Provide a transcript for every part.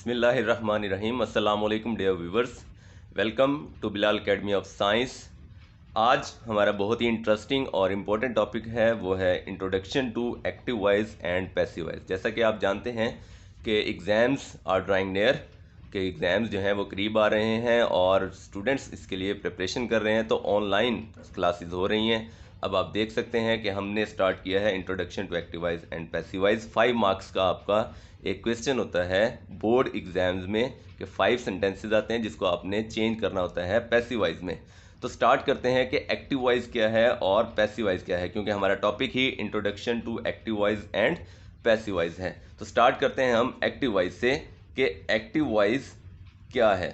बिस्मिल्लाहिर्रहमानिर्रहीम। अस्सलाम वालेकुम dear viewers, welcome to Bilal academy of science. आज हमारा बहुत ही इंटरेस्टिंग और इम्पोर्टेंट टॉपिक है, वो है introduction to active voice and passive voice. जैसा कि आप जानते हैं कि एग्ज़ाम्स आर ड्राइंग नियर, के एग्ज़ाम्स जो हैं वो करीब आ रहे हैं और स्टूडेंट्स इसके लिए प्रिपरेशन कर रहे हैं, तो ऑनलाइन क्लासेस हो रही हैं। अब आप देख सकते हैं कि हमने स्टार्ट किया है introduction to active voice and passive voice. 5 marks का आपका एक क्वेश्चन होता है बोर्ड एग्जाम्स में कि 5 सेंटेंसेस आते हैं जिसको आपने चेंज करना होता है पैसिव वॉइस में। तो स्टार्ट करते हैं कि एक्टिव वॉइस क्या है और पैसिव वॉइस क्या है, क्योंकि हमारा टॉपिक ही introduction to active voice and passive voice है। तो स्टार्ट करते हैं हम एक्टिव वॉइस से कि एक्टिव वॉइस क्या है।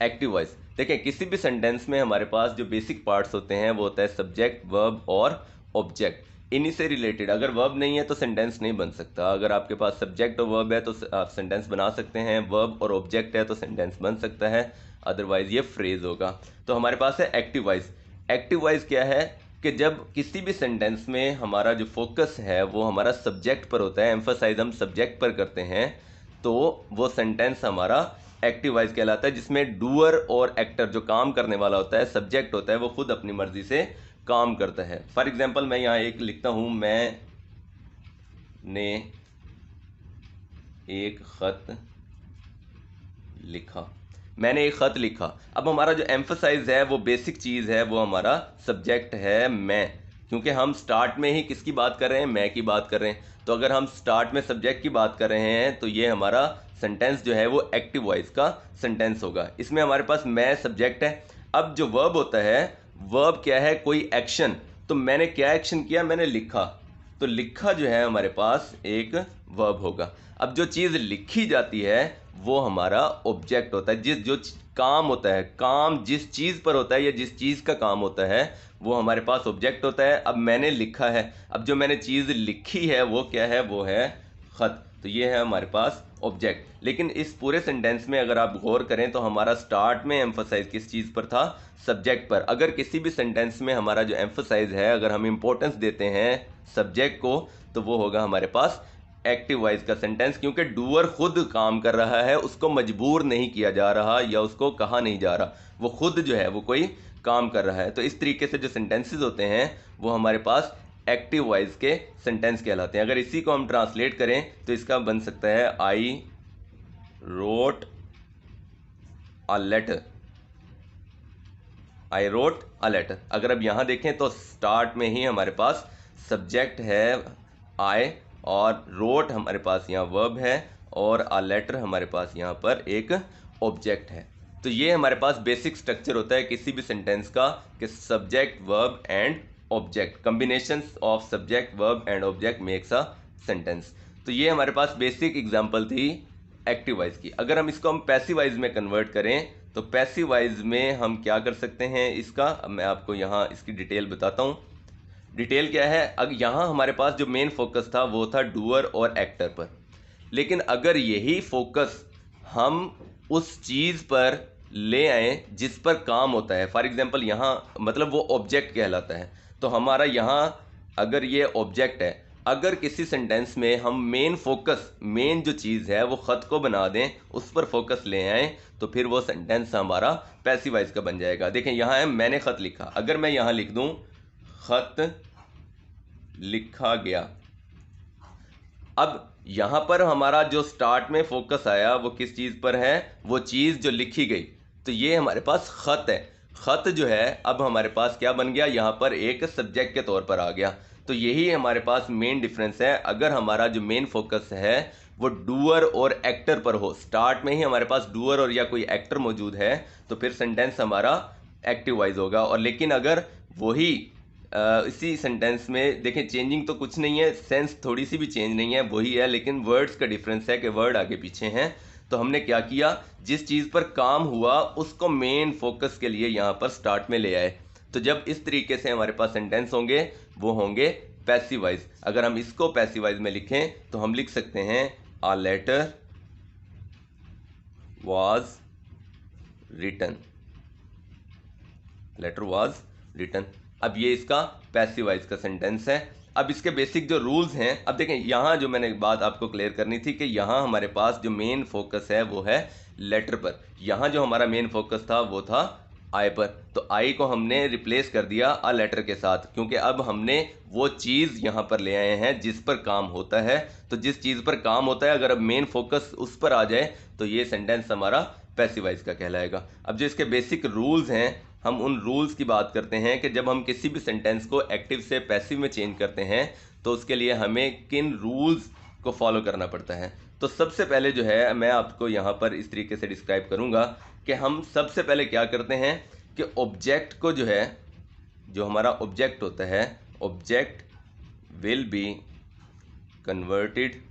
एक्टिव वॉइस देखें, किसी भी सेंटेंस में हमारे पास जो बेसिक पार्ट्स होते हैं वो होता है सब्जेक्ट, वर्ब और ऑब्जेक्ट। इन्हीं से रिलेटेड, अगर वर्ब नहीं है तो सेंटेंस नहीं बन सकता। अगर आपके पास सब्जेक्ट और वर्ब है तो आप सेंटेंस बना सकते हैं, वर्ब और ऑब्जेक्ट है तो सेंटेंस बन सकता है, अदरवाइज ये फ्रेज होगा। तो हमारे पास है एक्टिव वॉइस। एक्टिव वॉइस क्या है कि जब किसी भी सेंटेंस में हमारा जो फोकस है वो हमारा सब्जेक्ट पर होता है, एम्फसाइज हम सब्जेक्ट पर करते हैं, तो वो सेंटेंस हमारा एक्टिव वॉइस कहलाता है, जिसमें डूअर और एक्टर जो काम करने वाला होता है, सब्जेक्ट होता है, वो खुद अपनी मर्जी से काम करता है। फॉर एग्जांपल मैं यहाँ एक लिखता हूँ, मैं ने एक खत लिखा। मैंने एक खत लिखा। अब हमारा जो एम्फसाइज है वो बेसिक चीज़ है, वो हमारा सब्जेक्ट है मैं, क्योंकि हम स्टार्ट में ही किसकी बात कर रहे हैं, मैं की बात कर रहे हैं। तो अगर हम स्टार्ट में सब्जेक्ट की बात कर रहे हैं तो ये हमारा सेंटेंस जो है वो एक्टिव वॉइस का सेंटेंस होगा। इसमें हमारे पास मैं सब्जेक्ट है। अब जो वर्ब होता है, वर्ब क्या है, कोई एक्शन। तो मैंने क्या एक्शन किया, मैंने लिखा। तो लिखा जो है हमारे पास एक वर्ब होगा। अब जो चीज़ लिखी जाती है वो हमारा ऑब्जेक्ट होता है। काम होता है, काम जिस चीज़ पर होता है या जिस चीज़ का काम होता है वो हमारे पास ऑब्जेक्ट होता है। अब मैंने लिखा है, अब जो मैंने चीज़ लिखी है वो क्या है, वो है ख़त। तो ये है हमारे पास ऑब्जेक्ट। लेकिन इस पूरे सेंटेंस में अगर आप गौर करें तो हमारा स्टार्ट में एम्फसाइज किस चीज़ पर था, सब्जेक्ट पर। अगर किसी भी सेंटेंस में हमारा जो एम्फसाइज है, अगर हम इंपॉर्टेंस देते हैं सब्जेक्ट को, तो वो होगा हमारे पास एक्टिव वॉइस का सेंटेंस, क्योंकि डूअर खुद काम कर रहा है, उसको मजबूर नहीं किया जा रहा या उसको कहा नहीं जा रहा, वो खुद जो है वो कोई काम कर रहा है। तो इस तरीके से जो सेंटेंसेस होते हैं वो हमारे पास एक्टिव वॉइस के सेंटेंस कहलाते हैं। अगर इसी को हम ट्रांसलेट करें तो इसका बन सकता है I wrote a letter. I wrote a letter. अगर अब यहाँ देखें तो स्टार्ट में ही हमारे पास सब्जेक्ट है आई, और रोट हमारे पास यहाँ वर्ब है, और अ लेटर हमारे पास यहाँ पर एक ऑब्जेक्ट है। तो ये हमारे पास बेसिक स्ट्रक्चर होता है किसी भी सेंटेंस का, कि subject, verb and object, combination of subject, verb and object makes a sentence. तो ये हमारे पास बेसिक एग्जांपल थी एक्टिव वॉइस की। अगर हम इसको पैसिव वॉइस में कन्वर्ट करें तो पैसिव वॉइस में हम क्या कर सकते हैं इसका, अब मैं आपको यहाँ इसकी डिटेल बताता हूँ। डिटेल क्या है, अब यहाँ हमारे पास जो मेन फोकस था वो था डूअर और एक्टर पर। लेकिन अगर यही फोकस हम उस चीज़ पर ले आए जिस पर काम होता है, फॉर एग्जांपल यहाँ मतलब वो ऑब्जेक्ट कहलाता है, तो हमारा यहाँ अगर ये ऑब्जेक्ट है, अगर किसी सेंटेंस में हम मेन फोकस, मेन जो चीज़ है वो ख़त को बना दें, उस पर फोकस ले आए, तो फिर वो सेंटेंस हमारा पैसिव वॉइस का बन जाएगा। देखें यहाँ है मैंने ख़त लिखा। अगर मैं यहाँ लिख दूँ ख़त लिखा गया, अब यहाँ पर हमारा जो स्टार्ट में फोकस आया वो किस चीज़ पर है, वो चीज़ जो लिखी गई। तो ये हमारे पास ख़त है। ख़त जो है अब हमारे पास क्या बन गया, यहाँ पर एक सब्जेक्ट के तौर पर आ गया। तो यही हमारे पास मेन डिफरेंस है। अगर हमारा जो मेन फोकस है वो डूअर और एक्टर पर हो, स्टार्ट में ही हमारे पास डूअर और या कोई एक्टर मौजूद है, तो फिर सेंटेंस हमारा एक्टिव वॉइस होगा। और लेकिन अगर वही इसी सेंटेंस में देखें, चेंजिंग तो कुछ नहीं है, सेंस थोड़ी सी भी चेंज नहीं है, वही है, लेकिन वर्ड्स का डिफरेंस है कि वर्ड आगे पीछे हैं। तो हमने क्या किया, जिस चीज़ पर काम हुआ उसको मेन फोकस के लिए यहाँ पर स्टार्ट में ले आए। तो जब इस तरीके से हमारे पास सेंटेंस होंगे वो होंगे पैसिव वॉइस। अगर हम इसको पैसिव वॉइस में लिखें तो हम लिख सकते हैं a letter was written. Letter was written. अब ये इसका पैसिव वॉइस का सेंटेंस है। अब इसके बेसिक जो रूल्स हैं, अब देखें यहाँ जो मैंने बात आपको क्लियर करनी थी कि यहाँ हमारे पास जो मेन फोकस है वो है लेटर पर। यहाँ जो हमारा मेन फोकस था वो था आई पर, तो आई को हमने रिप्लेस कर दिया अ लेटर के साथ, क्योंकि अब हमने वो चीज़ यहाँ पर ले आए हैं जिस पर काम होता है। तो जिस चीज़ पर काम होता है अगर अब मेन फोकस उस पर आ जाए तो ये सेंटेंस हमारा पैसिव वॉइस का कहलाएगा। अब जो इसके बेसिक रूल्स हैं, हम उन रूल्स की बात करते हैं कि जब हम किसी भी सेंटेंस को एक्टिव से पैसिव में चेंज करते हैं तो उसके लिए हमें किन रूल्स को फॉलो करना पड़ता है। तो सबसे पहले जो है मैं आपको यहाँ पर इस तरीके से डिस्क्राइब करूँगा कि हम सबसे पहले क्या करते हैं कि ऑब्जेक्ट को जो है, जो हमारा ऑब्जेक्ट होता है, object will be converted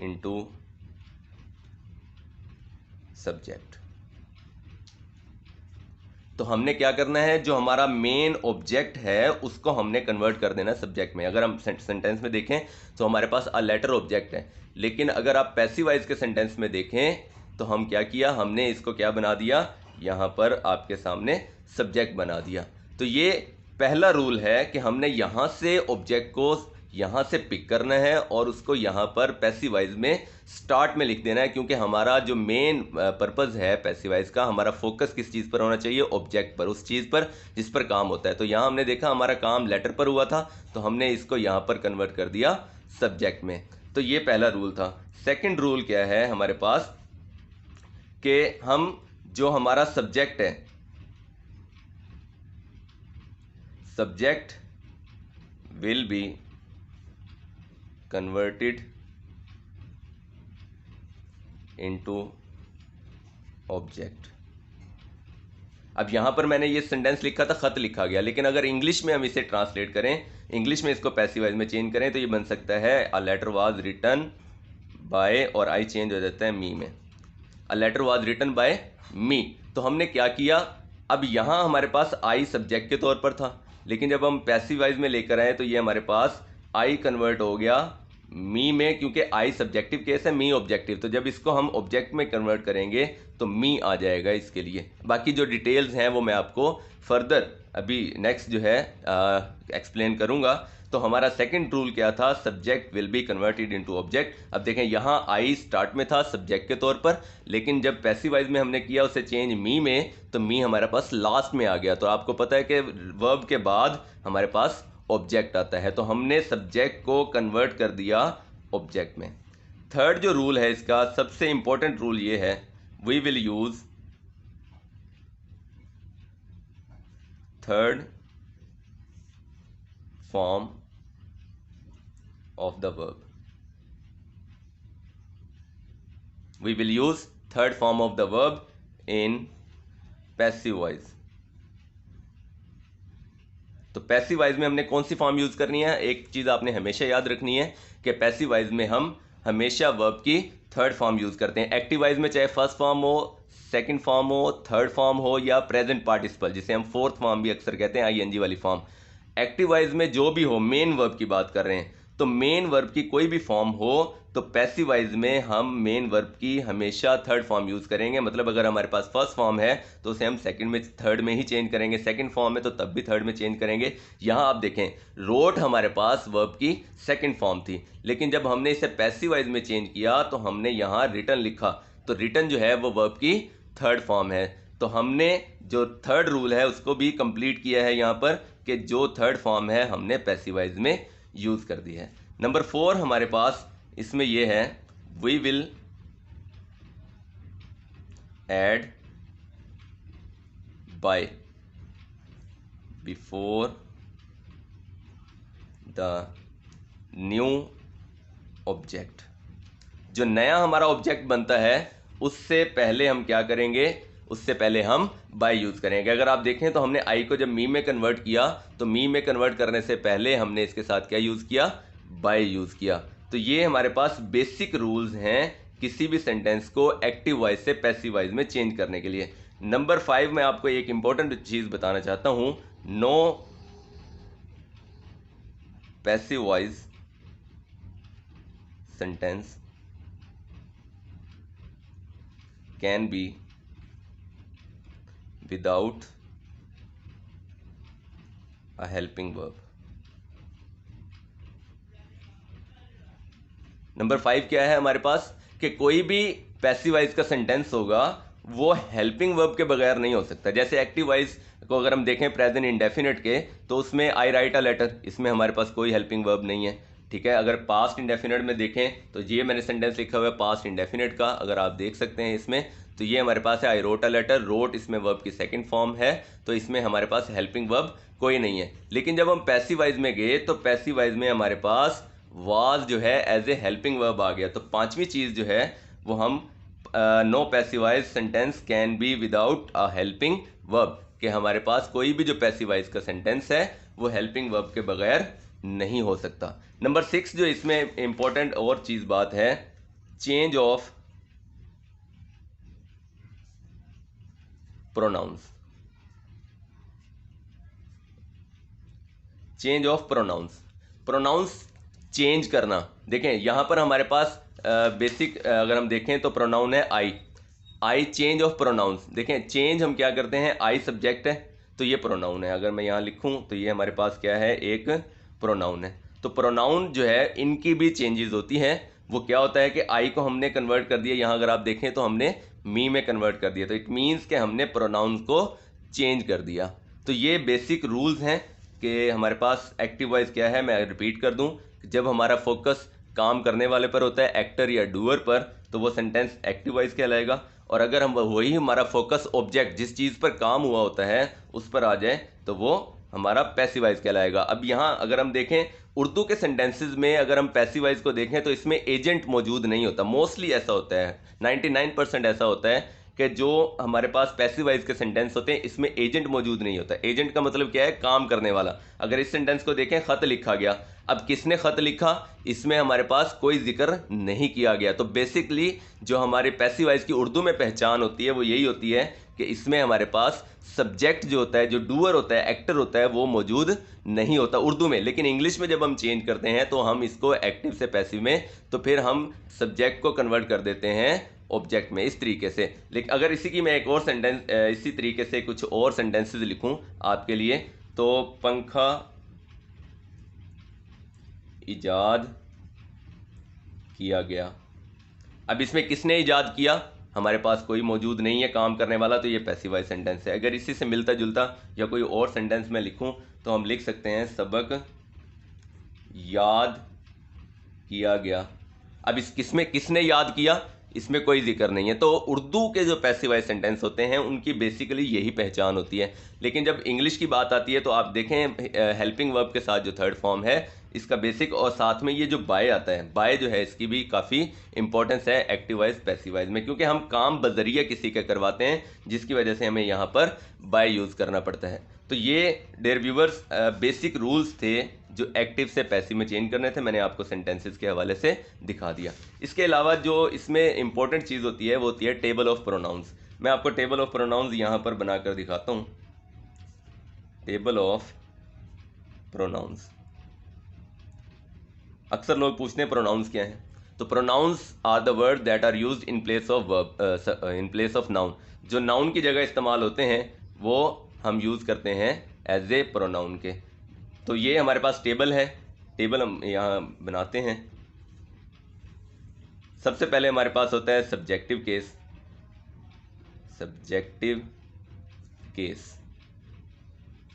into subject. तो हमने क्या करना है, जो हमारा मेन ऑब्जेक्ट है उसको हमने कन्वर्ट कर देना सब्जेक्ट में। अगर हम सेंटेंस में देखें तो हमारे पास अ लेटर ऑब्जेक्ट है, लेकिन अगर आप पैसिव वॉइस के सेंटेंस में देखें तो हम क्या किया, हमने इसको क्या बना दिया, यहाँ पर आपके सामने सब्जेक्ट बना दिया। तो ये पहला रूल है कि हमने यहाँ से ऑब्जेक्ट को यहाँ से पिक करना है और उसको यहाँ पर पैसिव वॉइस में स्टार्ट में लिख देना है, क्योंकि हमारा जो मेन पर्पस है पैसिव वॉइस का, हमारा फोकस किस चीज़ पर होना चाहिए, ऑब्जेक्ट पर, उस चीज़ पर जिस पर काम होता है। तो यहाँ हमने देखा हमारा काम लेटर पर हुआ था, तो हमने इसको यहाँ पर कन्वर्ट कर दिया सब्जेक्ट में। तो ये पहला रूल था। सेकेंड रूल क्या है हमारे पास कि हम जो हमारा सब्जेक्ट है, subject will be converted into object. अब यहाँ पर मैंने ये सेंटेंस लिखा था, खत लिखा गया, लेकिन अगर इंग्लिश में हम इसे ट्रांसलेट करें, इंग्लिश में इसको पैसिव वॉइस में चेंज करें तो ये बन सकता है a letter was written by, और आई चेंज हो जाता है मी में, a letter was written by me. तो हमने क्या किया, अब यहाँ हमारे पास आई सब्जेक्ट के तौर पर था, लेकिन जब हम पैसिव वॉइस में लेकर आए तो ये हमारे पास आई कन्वर्ट हो गया मी में, क्योंकि आई सब्जेक्टिव केस है, मी ऑब्जेक्टिव। तो जब इसको हम ऑब्जेक्ट में कन्वर्ट करेंगे तो मी आ जाएगा इसके लिए। बाकी जो डिटेल्स हैं वो मैं आपको फर्दर अभी नेक्स्ट जो है एक्सप्लेन करूंगा। तो हमारा सेकंड रूल क्या था, subject will be converted into object. अब देखें यहाँ आई स्टार्ट में था सब्जेक्ट के तौर पर, लेकिन जब पैसिव वॉइस में हमने किया उसे चेंज मी में, तो मी हमारे पास लास्ट में आ गया। तो आपको पता है कि वर्ब के बाद हमारे पास ऑब्जेक्ट आता है, तो हमने सब्जेक्ट को कन्वर्ट कर दिया ऑब्जेक्ट में। थर्ड जो रूल है इसका, सबसे इंपॉर्टेंट रूल ये है, we will use third form of the verb. We will use third form of the verb in passive voice. तो पैसिव वॉइस में हमने कौन सी फॉर्म यूज करनी है, एक चीज आपने हमेशा याद रखनी है कि पैसिव वॉइस में हम हमेशा वर्ब की थर्ड फॉर्म यूज करते हैं। एक्टिव वॉइस में चाहे फर्स्ट फॉर्म हो, सेकंड फॉर्म हो, थर्ड फॉर्म हो, या प्रेजेंट पार्टिसिपल जिसे हम फोर्थ फॉर्म भी अक्सर कहते हैं, आईएनजी वाली फॉर्म। एक्टिव वॉइस में जो भी हो, मेन वर्ब की बात कर रहे हैं, तो मेन वर्ब की कोई भी फॉर्म हो तो पैसिव वॉइस में हम मेन वर्ब की हमेशा थर्ड फॉर्म यूज करेंगे। मतलब अगर हमारे पास फर्स्ट फॉर्म है तो उसे हम सेकंड में थर्ड में ही चेंज करेंगे, सेकंड फॉर्म में तो तब भी थर्ड में चेंज करेंगे। यहाँ आप देखें रोट हमारे पास वर्ब की सेकंड फॉर्म थी, लेकिन जब हमने इसे पैसिव वॉइस में चेंज किया तो हमने यहाँ रिटन लिखा, तो रिटन जो है वो वर्ब की थर्ड फॉर्म है। तो हमने जो थर्ड रूल है उसको भी कंप्लीट किया है यहाँ पर, कि जो थर्ड फॉर्म है हमने पैसिव वॉइस में यूज कर दी है। नंबर 4 हमारे पास इसमें यह है, we will add by before the new object. जो नया हमारा ऑब्जेक्ट बनता है उससे पहले हम क्या करेंगे, उससे पहले हम बाय यूज करेंगे। अगर आप देखें तो हमने आई को जब मी में कन्वर्ट किया तो मी में कन्वर्ट करने से पहले हमने इसके साथ क्या यूज किया, बाय यूज किया। तो ये हमारे पास बेसिक रूल्स हैं किसी भी सेंटेंस को एक्टिव वॉइस से पैसिव वॉइस में चेंज करने के लिए। नंबर 5 में आपको एक इंपॉर्टेंट चीज बताना चाहता हूं, no passive voice sentence can be without a helping verb. Number 5 क्या है हमारे पास कि कोई भी पैसिव वॉइस का सेंटेंस होगा वो हेल्पिंग वर्ब के बगैर नहीं हो सकता। जैसे एक्टिव वॉइस को अगर हम देखें प्रेजेंट इंडेफिनिट के, तो उसमें आई राइट अ लेटर, इसमें हमारे पास कोई हेल्पिंग वर्ब नहीं है। ठीक है, अगर पास्ट इंडेफिनिट में देखें तो ये मैंने सेंटेंस लिखा हुआ है पास्ट इंडेफिनिट का, अगर आप देख सकते हैं इसमें, तो ये हमारे पास है I wrote a letter. Wrote इसमें वर्ब की सेकंड फॉर्म है, तो इसमें हमारे पास हेल्पिंग वर्ब कोई नहीं है। लेकिन जब हम पैसिव वॉइस में गए तो पैसिव वॉइस में हमारे पास वाज जो है एज ए हेल्पिंग वर्ब आ गया। तो पांचवी चीज जो है वो हम no passive voice sentence can be without a helping verb, कि हमारे पास कोई भी जो पैसिवाइज का सेंटेंस है वो हेल्पिंग वर्ब के बगैर नहीं हो सकता। नंबर 6 जो इसमें इंपॉर्टेंट और चीज बात है, change of pronouns. Change of pronouns, pronouns change करना। देखें यहां पर हमारे पास बेसिक अगर हम देखें तो प्रोनाउन है I. I change of pronouns. देखें चेंज हम क्या करते हैं, आई सब्जेक्ट है तो ये प्रोनाउन है। अगर मैं यहां लिखूं तो ये हमारे पास क्या है, एक प्रोनाउन है। तो प्रोनाउन जो है इनकी भी चेंजेस होती हैं। वो क्या होता है कि आई को हमने कन्वर्ट कर दिया, यहां अगर आप देखें तो हमने मी में कन्वर्ट कर दिया, तो इट मीन्स कि हमने प्रोनाउन को चेंज कर दिया। तो ये बेसिक रूल्स हैं कि हमारे पास एक्टिव वॉइस क्या है। मैं रिपीट कर दूं, जब हमारा फोकस काम करने वाले पर होता है, एक्टर या डूअर पर, तो वो सेंटेंस एक्टिव वॉइस कहलाएगा। और अगर हम वही हमारा फोकस ऑब्जेक्ट जिस चीज़ पर काम हुआ होता है उस पर आ जाए तो वो हमारा पैसिव वॉइस कहलाएगा। अब यहाँ अगर हम देखें उर्दू के सेंटेंसेस में, अगर हम पैसिव वॉइस को देखें तो इसमें एजेंट मौजूद नहीं होता। मोस्टली ऐसा होता है, 99% ऐसा होता है कि जो हमारे पास पैसिव वॉइस के सेंटेंस होते हैं इसमें एजेंट मौजूद नहीं होता। एजेंट का मतलब क्या है, काम करने वाला। अगर इस सेंटेंस को देखें, खत लिखा गया, अब किसने खत लिखा, इसमें हमारे पास कोई जिक्र नहीं किया गया। तो बेसिकली जो हमारे पैसिव वॉइस की उर्दू में पहचान होती है वो यही होती है कि इसमें हमारे पास सब्जेक्ट जो होता है, जो डूअर होता है, एक्टर होता है, वो मौजूद नहीं होता उर्दू में। लेकिन इंग्लिश में जब हम चेंज करते हैं तो हम इसको एक्टिव से पैसिव में, तो फिर हम सब्जेक्ट को कन्वर्ट कर देते हैं ऑब्जेक्ट में, इस तरीके से। लेकिन अगर इसी की मैं एक और सेंटेंस इसी तरीके से कुछ और सेंटेंसेस लिखूं आपके लिए, तो पंखा इजाद किया गया। अब इसमें किसने इजाद किया, हमारे पास कोई मौजूद नहीं है काम करने वाला, तो ये पैसिव वॉइस सेंटेंस है। अगर इसी से मिलता जुलता या कोई और सेंटेंस में लिखूं तो हम लिख सकते हैं सबक याद किया गया। अब इस किसमें किसने याद किया, इसमें कोई जिक्र नहीं है। तो उर्दू के जो पैसिव वॉइस सेंटेंस होते हैं उनकी बेसिकली यही पहचान होती है। लेकिन जब इंग्लिश की बात आती है तो आप देखें हेल्पिंग वर्ब के साथ जो थर्ड फॉर्म है इसका बेसिक, और साथ में ये जो बाय आता है, बाय जो है इसकी भी काफ़ी इंपॉर्टेंस है एक्टिव वॉइस पैसिव वॉइस में, क्योंकि हम काम बजरिया किसी के करवाते हैं जिसकी वजह से हमें यहाँ पर बाय यूज़ करना पड़ता है। तो ये डियर व्यूअर्स बेसिक रूल्स थे जो एक्टिव से पैसिव में चेंज करने थे, मैंने आपको सेंटेंसेस के हवाले से दिखा दिया। इसके अलावा जो इसमें इंपॉर्टेंट चीज़ होती है वो होती है टेबल ऑफ प्रोनाउंस। मैं आपको टेबल ऑफ प्रोनाउंस यहाँ पर बनाकर दिखाता हूँ। टेबल ऑफ प्रोनाउंस, अक्सर लोग पूछते हैं प्रोनाउंस क्या है, तो pronouns are the word that are used in place of verb, in place of noun. जो नाउन की जगह इस्तेमाल होते हैं वो हम यूज़ करते हैं एज ए प्रोनाउन के। तो ये हमारे पास टेबल है, टेबल हम यहाँ बनाते हैं। सबसे पहले हमारे पास होता है सब्जेक्टिव केस, सब्जेक्टिव केस।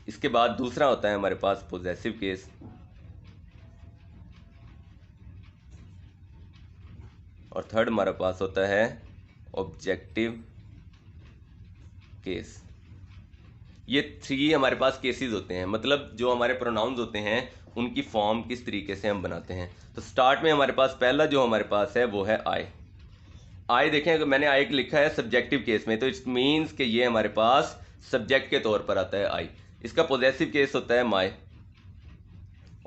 इसके बाद दूसरा होता है हमारे पास पोजेसिव केस, और थर्ड हमारे पास होता है ऑब्जेक्टिव केस। ये 3 हमारे पास केसेस होते हैं, मतलब जो हमारे प्रोनाउंस होते हैं उनकी फॉर्म किस तरीके से हम बनाते हैं। तो स्टार्ट में हमारे पास पहला जो हमारे पास है वो है आई। आई देखें, अगर मैंने आई लिखा है सब्जेक्टिव केस में तो इट मीन्स कि ये हमारे पास सब्जेक्ट के तौर पर आता है आई। इसका पॉजेसिव केस होता है माई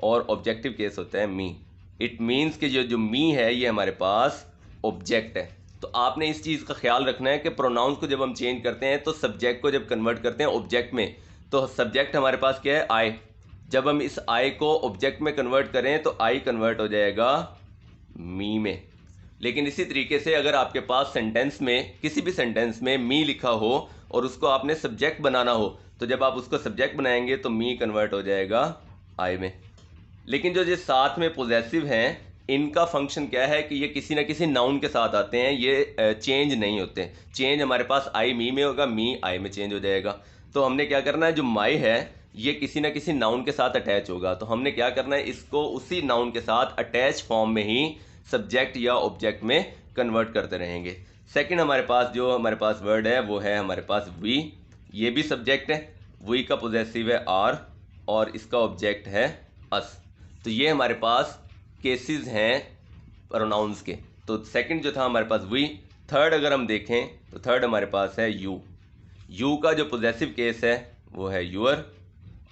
और ऑब्जेक्टिव केस होता है मी। इट मीन्स कि जो मी है ये हमारे पास ऑब्जेक्ट है। तो आपने इस चीज़ का ख्याल रखना है कि प्रोनाउंस को जब हम चेंज करते हैं तो सब्जेक्ट को जब कन्वर्ट करते हैं ऑब्जेक्ट में, तो सब्जेक्ट हमारे पास क्या है, आई। जब हम इस आई को ऑब्जेक्ट में कन्वर्ट करें तो आई कन्वर्ट हो जाएगा मी में। लेकिन इसी तरीके से अगर आपके पास सेंटेंस में, किसी भी सेंटेंस में मी लिखा हो और उसको आपने सब्जेक्ट बनाना हो तो जब आप उसको सब्जेक्ट बनाएंगे तो मी कन्वर्ट हो जाएगा आई में। लेकिन जो ये साथ में पोजेसिव हैं, इनका फंक्शन क्या है कि ये किसी ना किसी नाउन के साथ आते हैं, ये चेंज नहीं होते। चेंज हमारे पास आई मी में होगा, मी आई में चेंज हो जाएगा। तो हमने क्या करना है, जो माई है ये किसी ना किसी नाउन के साथ अटैच होगा, तो हमने क्या करना है, इसको उसी नाउन के साथ अटैच फॉर्म में ही सब्जेक्ट या ऑब्जेक्ट में कन्वर्ट करते रहेंगे। सेकंड हमारे पास जो हमारे पास वर्ड है वो है हमारे पास वी। ये भी सब्जेक्ट है, वी का पोजेसिव है आर और इसका ऑब्जेक्ट है अस। तो ये हमारे पास केसेस हैं प्रोनाउंस के। तो सेकंड जो था हमारे पास वी। थर्ड अगर हम देखें तो थर्ड हमारे पास है यू। यू का जो पोजेसिव केस है वो है यूअर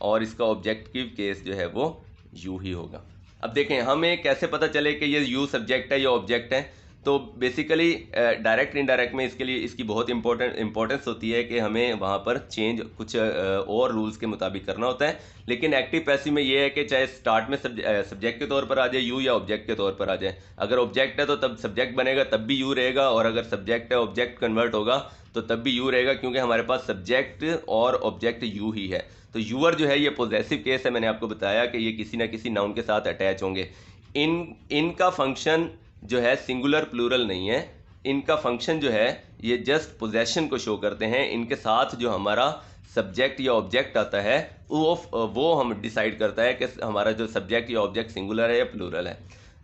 और इसका ऑब्जेक्टिव केस जो है वो यू ही होगा। अब देखें हमें कैसे पता चले कि ये यू सब्जेक्ट है या ऑब्जेक्ट है। तो बेसिकली डायरेक्ट इनडायरेक्ट में इसके लिए इसकी बहुत इंपॉर्टेंस होती है कि हमें वहाँ पर चेंज कुछ और रूल्स के मुताबिक करना होता है। लेकिन एक्टिव पैसिव में ये है कि चाहे स्टार्ट में सब्जेक्ट के तौर पर आ जाए यू या ऑब्जेक्ट के तौर पर आ जाए। अगर ऑब्जेक्ट है तो तब सब्जेक्ट बनेगा, तब भी यू रहेगा, और अगर सब्जेक्ट है ऑब्जेक्ट कन्वर्ट होगा तो तब भी यू रहेगा, क्योंकि हमारे पास सब्जेक्ट और ऑब्जेक्ट यू ही है। तो यूअर जो है ये पॉजेसिव केस है। मैंने आपको बताया कि ये किसी ना किसी नाउन के साथ अटैच होंगे। इनका फंक्शन जो है सिंगुलर प्लूरल नहीं है। इनका फंक्शन जो है ये जस्ट पोजेशन को शो करते हैं। इनके साथ जो हमारा सब्जेक्ट या ऑब्जेक्ट आता है वो हम डिसाइड करता है कि हमारा जो सब्जेक्ट या ऑब्जेक्ट सिंगुलर है या प्लूरल है।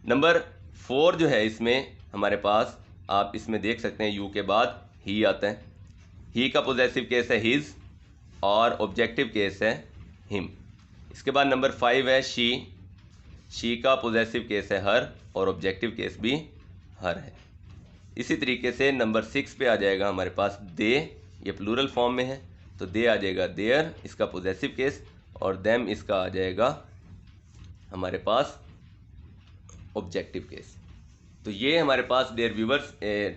नंबर 4 जो है इसमें हमारे पास आप इसमें देख सकते हैं यू के बाद ही आता है। ही का पॉजेसिव केस है हिज और ऑब्जेक्टिव केस है हिम। इसके बाद नंबर 5 है शी। शी का पॉजेसिव केस है हर और ऑब्जेक्टिव केस भी हर है। इसी तरीके से नंबर 6 पे आ जाएगा हमारे पास दे। ये प्लूरल फॉर्म में है तो दे आ जाएगा देयर, इसका पॉजेसिव केस, और देम इसका आ जाएगा हमारे पास ऑब्जेक्टिव केस। तो ये हमारे पास dear viewers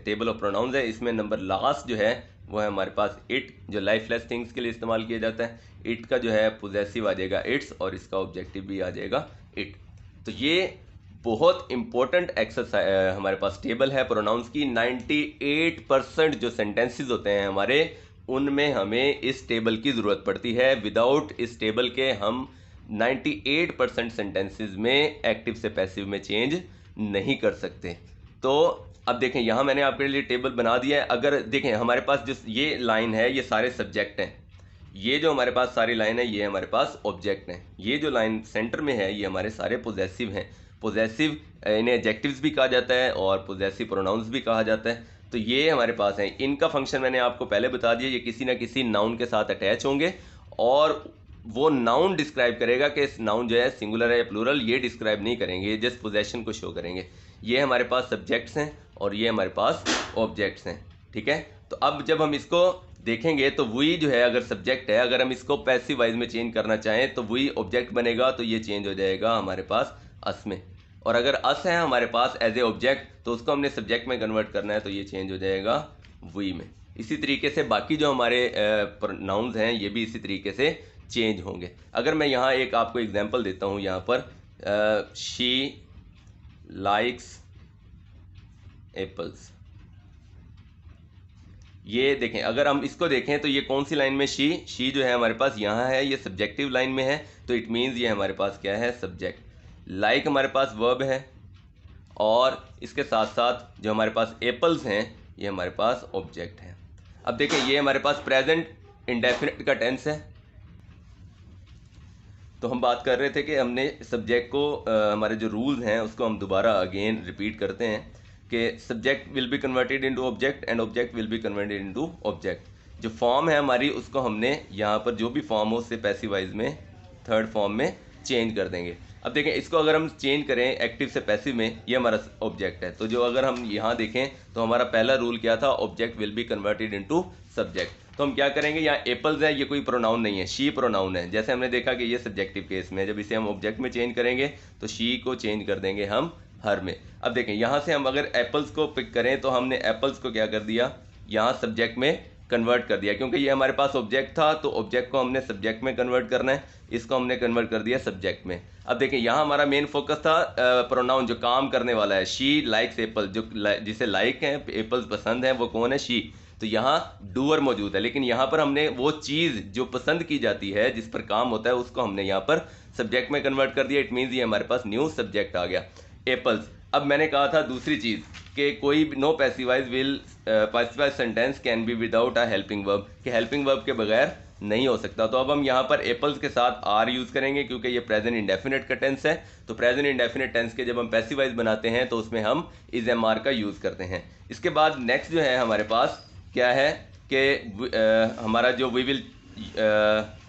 table of pronouns है। इसमें नंबर लास्ट जो है वो है हमारे पास इट, जो लाइफलेस थिंग्स के लिए इस्तेमाल किया जाता है। इट का जो है पॉजेसिव आ जाएगा इट्स और इसका ऑब्जेक्टिव भी आ जाएगा इट। तो ये बहुत इंपॉर्टेंट एक्सरसाइज हमारे पास टेबल है प्रोनाउंस की। 98% जो सेंटेंसेस होते हैं हमारे, उनमें हमें इस टेबल की ज़रूरत पड़ती है। विदाउट इस टेबल के हम 98% सेंटेंसेस में एक्टिव से पैसिव में चेंज नहीं कर सकते। तो अब देखें यहाँ मैंने आपके लिए टेबल बना दिया है। अगर देखें हमारे पास जो ये लाइन है ये सारे सब्जेक्ट हैं, ये जो हमारे पास सारी लाइन है ये हमारे पास ऑब्जेक्ट हैं। ये जो लाइन सेंटर में है ये हमारे सारे पॉजेसिव हैं। पॉजेसिव इन्हें एडजेक्टिव्स भी कहा जाता है और पॉजेसिव प्रोनाउंस भी कहा जाता है। तो ये हमारे पास हैं। इनका फंक्शन मैंने आपको पहले बता दिया, ये किसी ना किसी नाउन के साथ अटैच होंगे और वो नाउन डिस्क्राइब करेगा कि इस नाउन जो है सिंगुलर है या प्लूरल, ये डिस्क्राइब नहीं करेंगे, जस्ट पोजेशन को शो करेंगे। ये हमारे पास सब्जेक्ट्स हैं और ये हमारे पास ऑब्जेक्ट्स हैं। ठीक है, तो अब जब हम इसको देखेंगे तो वी जो है अगर सब्जेक्ट है, अगर हम इसको पैसिव वाइज में चेंज करना चाहें तो वी ऑब्जेक्ट बनेगा, तो ये चेंज हो जाएगा हमारे पास अस में। और अगर अस है हमारे पास एज ए ऑब्जेक्ट तो उसको हमने सब्जेक्ट में कन्वर्ट करना है, तो ये चेंज हो जाएगा वी में। इसी तरीके से बाकी जो हमारे नाउन्स हैं ये भी इसी तरीके से चेंज होंगे। अगर मैं यहाँ एक आपको एग्जांपल देता हूँ, यहाँ पर शी लाइक्स एप्पल्स। ये देखें, अगर हम इसको देखें तो ये कौन सी लाइन में शी जो है हमारे पास यहाँ है, ये सब्जेक्टिव लाइन में है, तो इट मीन्स ये हमारे पास क्या है, सब्जेक्ट। लाइक हमारे पास वर्ब है और इसके साथ साथ जो हमारे पास एप्पल्स हैं ये हमारे पास ऑब्जेक्ट है। अब देखें ये हमारे पास प्रेजेंट इंडेफिनिट का टेंस है। तो हम बात कर रहे थे कि हमने सब्जेक्ट को हमारे जो रूल्स हैं उसको हम दोबारा अगेन रिपीट करते हैं कि subject will be converted into object and object will be converted into object. जो फॉर्म है हमारी उसको हमने यहाँ पर जो भी फॉर्म हो उससे पैसिव वाइज में थर्ड फॉर्म में चेंज कर देंगे। अब देखें इसको अगर हम चेंज करें एक्टिव से पैसिव में, ये हमारा ऑब्जेक्ट है। तो जो अगर हम यहाँ देखें तो हमारा पहला रूल क्या था, object will be converted into subject. तो हम क्या करेंगे, यहाँ एप्पल्स है, ये कोई प्रोनाउन नहीं है, शी प्रोनाउन है। जैसे हमने देखा कि ये सब्जेक्टिव केस में जब इसे हम ऑब्जेक्ट में चेंज करेंगे तो शी को चेंज कर देंगे हम हर में। अब देखें यहाँ से हम अगर एप्पल्स को पिक करें तो हमने एप्पल्स को क्या कर दिया, यहाँ सब्जेक्ट में कन्वर्ट कर दिया, क्योंकि ये हमारे पास ऑब्जेक्ट था तो ऑब्जेक्ट को हमने सब्जेक्ट में कन्वर्ट करना है, इसको हमने कन्वर्ट कर दिया सब्जेक्ट में। अब देखें यहाँ हमारा मेन फोकस था प्रोनाउन जो काम करने वाला है, शी लाइक्स एप्पल, जो जिसे लाइक है एप्पल्स पसंद है वो कौन है, शी। तो यहाँ डूअर मौजूद है, लेकिन यहाँ पर हमने वो चीज़ जो पसंद की जाती है, जिस पर काम होता है, उसको हमने यहाँ पर सब्जेक्ट में कन्वर्ट कर दिया। इट मीन्स ये हमारे पास न्यू सब्जेक्ट आ गया, एप्पल्स। अब मैंने कहा था दूसरी चीज़ कि कोई no passive voice will passive voice sentence can be without a helping verb, कि हेल्पिंग वर्ब के बगैर नहीं हो सकता। तो अब हम यहाँ पर एप्पल्स के साथ आर यूज़ करेंगे, क्योंकि ये प्रेजेंट इंडेफिनिट का टेंस है। तो प्रेजेंट इंडेफिनिट टेंस के जब हम पैसिवाइज बनाते हैं तो उसमें हम इज एम आर का यूज़ करते हैं। इसके बाद नेक्स्ट जो है हमारे पास क्या है कि हमारा जो we will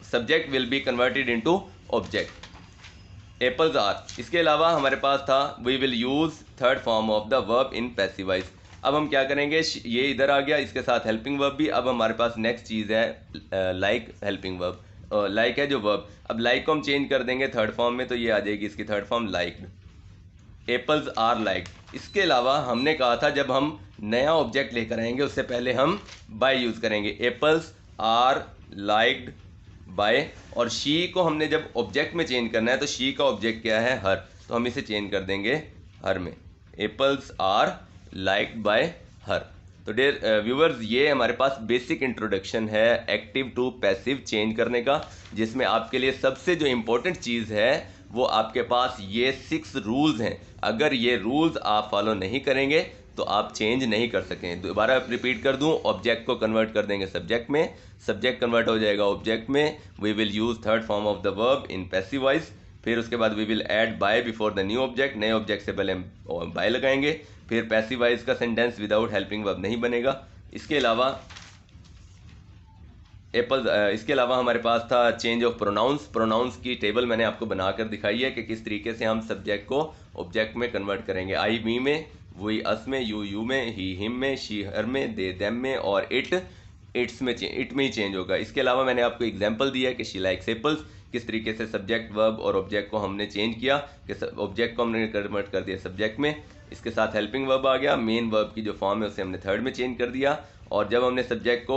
subject will be converted into object, apples are. इसके अलावा हमारे पास था we will use third form of the verb in passive voice. अब हम क्या करेंगे, ये इधर आ गया, इसके साथ हेल्पिंग वर्ब भी। अब हमारे पास नेक्स्ट चीज़ है लाइक हेल्पिंग वर्ब, लाइक है जो वर्ब। अब लाइक को हम चेंज कर देंगे थर्ड फॉर्म में, तो ये आ जाएगी इसकी third form liked, apples are liked. इसके अलावा हमने कहा था जब हम नया ऑब्जेक्ट लेकर आएंगे उससे पहले हम बाय यूज़ करेंगे, एप्पल्स आर लाइक्ड बाय। और शी को हमने जब ऑब्जेक्ट में चेंज करना है तो शी का ऑब्जेक्ट क्या है, हर, तो हम इसे चेंज कर देंगे हर में, apples are liked by her. तो डियर व्यूअर्स, ये हमारे पास बेसिक इंट्रोडक्शन है एक्टिव टू पैसिव चेंज करने का, जिसमें आपके लिए सबसे जो इम्पोर्टेंट चीज़ है वो आपके पास ये 6 रूल्स हैं। अगर ये रूल्स आप फॉलो नहीं करेंगे तो आप चेंज नहीं कर सकें। दोबारा रिपीट कर दूं, ऑब्जेक्ट को कन्वर्ट कर देंगे सब्जेक्ट में, सब्जेक्ट कन्वर्ट हो जाएगा ऑब्जेक्ट में, we will use third form of the verb in passive voice. फिर उसके बाद we will add by before the new object, नए ऑब्जेक्ट से पहले हम बाय लगाएंगे। फिर पैसिवाइज का सेंटेंस विदाउट हेल्पिंग वर्ब नहीं बनेगा। इसके अलावा इसके अलावा हमारे पास था चेंज ऑफ प्रोनाउंस। प्रोनाउंस की टेबल मैंने आपको बनाकर दिखाई है कि किस तरीके से हम सब्जेक्ट को ऑब्जेक्ट में कन्वर्ट करेंगे, आई मी में, वही अस में, यू में, ही हिम में, शी हर में, दे देम में, और इट में ही चेंज होगा। इसके अलावा मैंने आपको एग्जांपल दिया कि शी लाइक्स एप्पल्स, किस तरीके से सब्जेक्ट वर्ब और ऑब्जेक्ट को हमने चेंज किया, कि ऑब्जेक्ट को हमने कन्वर्ट कर दिया सब्जेक्ट में, इसके साथ हेल्पिंग वर्ब आ गया, मेन वर्ब की जो फॉर्म है उसे हमने थर्ड में चेंज कर दिया, और जब हमने सब्जेक्ट को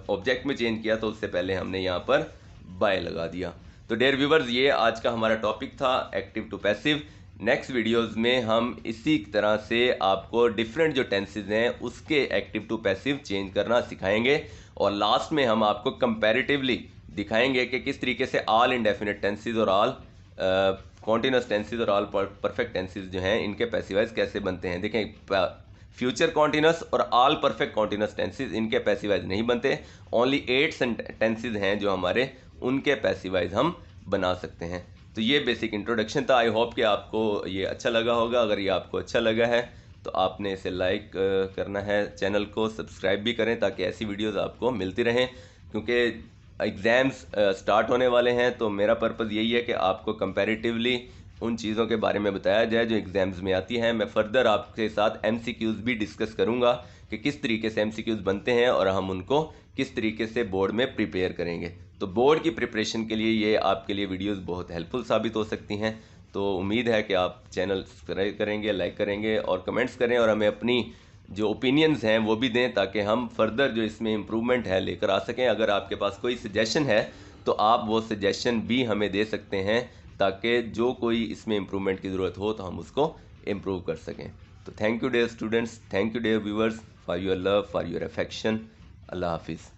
ऑब्जेक्ट में चेंज किया तो उससे पहले हमने यहाँ पर बाय लगा दिया। तो डियर व्यूअर्स, ये आज का हमारा टॉपिक था active to passive. Next videos में हम इसी तरह से आपको डिफरेंट जो टेंसेज हैं उसके एक्टिव टू पैसिव चेंज करना सिखाएंगे, और लास्ट में हम आपको कंपैरेटिवली दिखाएंगे कि किस तरीके से ऑल इंडेफिनिट टेंसेज और ऑल कॉन्टिन्यूअस टेंसेज और ऑल परफेक्ट टेंसेज जो हैं इनके पैसिवाइज कैसे बनते हैं। देखें, फ्यूचर कॉन्टिन्यूअस और ऑल परफेक्ट कॉन्टिन्यूअस टेंसेज इनके पैसिवाइज नहीं बनते, ओनली 8 टेंसेज हैं जो हमारे उनके पैसिवाइज हम बना सकते हैं। तो ये बेसिक इंट्रोडक्शन था। आई होप कि आपको ये अच्छा लगा होगा। अगर ये आपको अच्छा लगा है तो आपने इसे लाइक करना है, चैनल को सब्सक्राइब भी करें ताकि ऐसी वीडियोस आपको मिलती रहें, क्योंकि एग्ज़ाम्स स्टार्ट होने वाले हैं। तो मेरा पर्पज़ यही है कि आपको कंपैरेटिवली उन चीज़ों के बारे में बताया जाए जो एग्ज़ाम्स में आती हैं। मैं फ़र्दर आपके साथ MCQs भी डिस्कस करूँगा कि किस तरीके से MCQs बनते हैं और हम उनको किस तरीके से बोर्ड में प्रिपेयर करेंगे। तो बोर्ड की प्रिपरेशन के लिए ये आपके लिए वीडियोस बहुत हेल्पफुल साबित हो सकती हैं। तो उम्मीद है कि आप चैनल सब्सक्राइब करेंगे, लाइक करेंगे और कमेंट्स करें, और हमें अपनी जो ओपिनियंस हैं वो भी दें ताकि हम फर्दर जो इसमें इम्प्रूवमेंट है लेकर आ सकें। अगर आपके पास कोई सजेशन है तो आप वो सजेशन भी हमें दे सकते हैं ताकि जो कोई इसमें इम्प्रूवमेंट की ज़रूरत हो तो हम उसको इम्प्रूव कर सकें। तो thank you dear students, thank you dear viewers for your love, for your affection. अल्लाह हाफिज़।